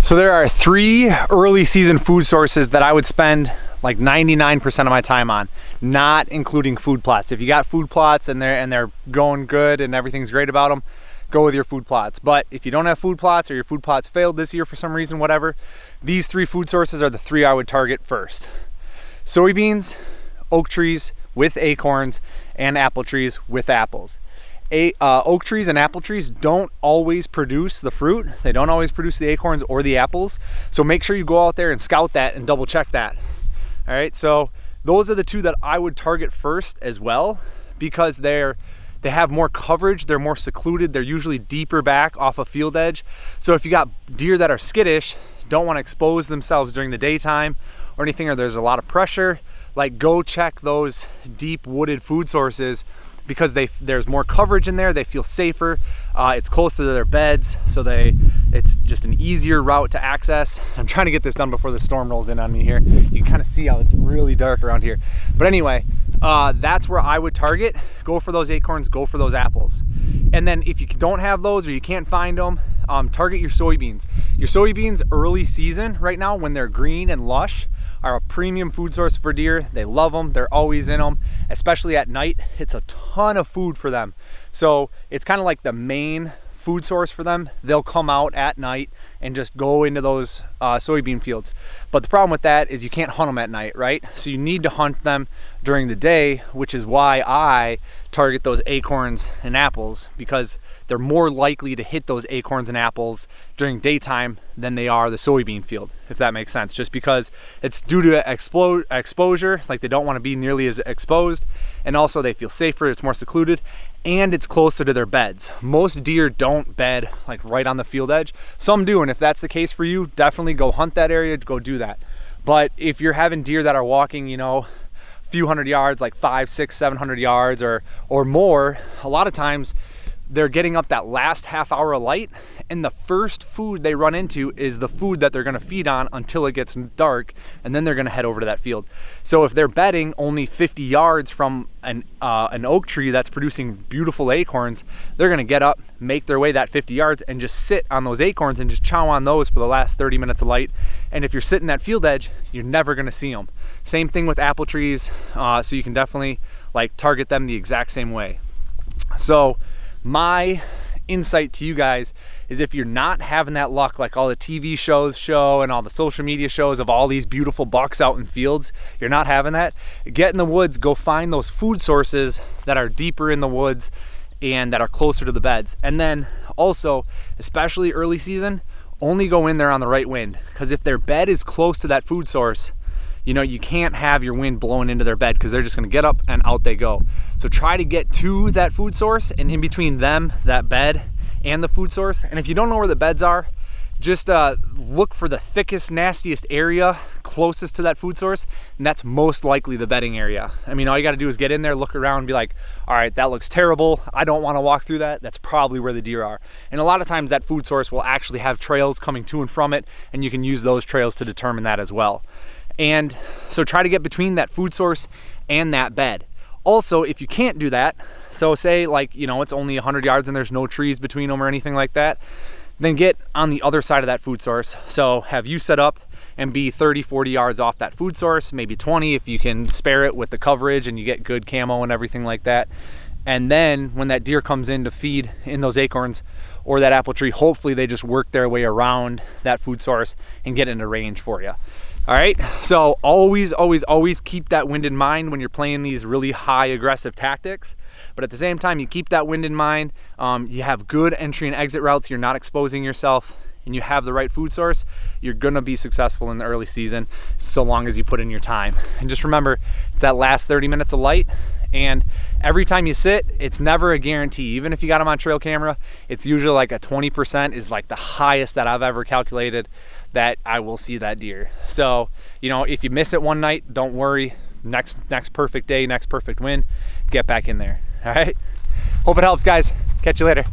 So there are 3 early season food sources that I would spend like 99% of my time on, not including food plots. If you got food plots and they're going good and everything's great about them, go with your food plots. But if you don't have food plots or your food plots failed this year for some reason, whatever, these 3 food sources are the 3 I would target first. Soybeans, oak trees with acorns, and apple trees with apples. Oak trees and apple trees don't always produce the fruit. They don't always produce the acorns or the apples. So make sure you go out there and scout that and double check that. All right, so those are the 2 that I would target first as well, because they have more coverage, they're more secluded, they're usually deeper back off a field edge. So if you got deer that are skittish, don't want to expose themselves during the daytime or anything, or there's a lot of pressure, like go check those deep wooded food sources, because there's more coverage in there, they feel safer, it's close to their beds, so it's just an easier route to access. I'm trying to get this done before the storm rolls in on me here. You can kind of see how it's really dark around here. But anyway, that's where I would target. Go for those acorns, go for those apples. And then if you don't have those or you can't find them, target your soybeans. Your soybeans early season right now, when they're green and lush, are a premium food source for deer. They love them, they're always in them, especially at night. It's a ton of food for them. So it's kind of like the main food source for them. They'll come out at night and just go into those soybean fields. But the problem with that is you can't hunt them at night, right? So you need to hunt them during the day, which is why I target those acorns and apples, because they're more likely to hit those acorns and apples during daytime than they are the soybean field, if that makes sense. Just because it's due to exposure, like they don't want to be nearly as exposed, and also they feel safer, it's more secluded, and it's closer to their beds. Most deer don't bed like right on the field edge. Some do, and if that's the case for you, definitely go hunt that area, go do that. But if you're having deer that are walking, you know, a few hundred yards, like 500, 600, 700 yards or more, a lot of times they're getting up that last half hour of light, and the first food they run into is the food that they're gonna feed on until it gets dark, and then they're gonna head over to that field. So if they're bedding only 50 yards from an oak tree that's producing beautiful acorns, they're gonna get up, make their way that 50 yards, and just sit on those acorns and just chow on those for the last 30 minutes of light. And if you're sitting at field edge, you're never gonna see them. Same thing with apple trees, so you can definitely like target them the exact same way. So my insight to you guys is, if you're not having that luck like all the TV shows show and all the social media shows of all these beautiful bucks out in fields, you're not having that, get in the woods, go find those food sources that are deeper in the woods and that are closer to the beds. And then also, especially early season, only go in there on the right wind, because if their bed is close to that food source, you know, you can't have your wind blowing into their bed, because they're just gonna get up and out they go. So try to get to that food source, and in between them, that bed and the food source. And if you don't know where the beds are, just look for the thickest, nastiest area closest to that food source, and that's most likely the bedding area. I mean, all you gotta do is get in there, look around, and be like, all right, that looks terrible, I don't wanna walk through that, that's probably where the deer are. And a lot of times that food source will actually have trails coming to and from it, and you can use those trails to determine that as well. And so try to get between that food source and that bed. Also, if you can't do that, so say like, you know, it's only 100 yards and there's no trees between them or anything like that, then get on the other side of that food source. So have you set up and be 30, 40 yards off that food source, maybe 20 if you can spare it with the coverage and you get good camo and everything like that. And then when that deer comes in to feed in those acorns or that apple tree, hopefully they just work their way around that food source and get into range for you. All right, so always, always, always keep that wind in mind when you're playing these really high aggressive tactics. But at the same time, you keep that wind in mind, you have good entry and exit routes, you're not exposing yourself, and you have the right food source, you're gonna be successful in the early season, so long as you put in your time. And just remember, that last 30 minutes of light, and every time you sit, it's never a guarantee. Even if you got them on trail camera, it's usually like a 20% is like the highest that I've ever calculated that I will see that deer. So, you know, if you miss it one night, don't worry. Next perfect day, next perfect win, get back in there. All right. Hope it helps, guys. Catch you later.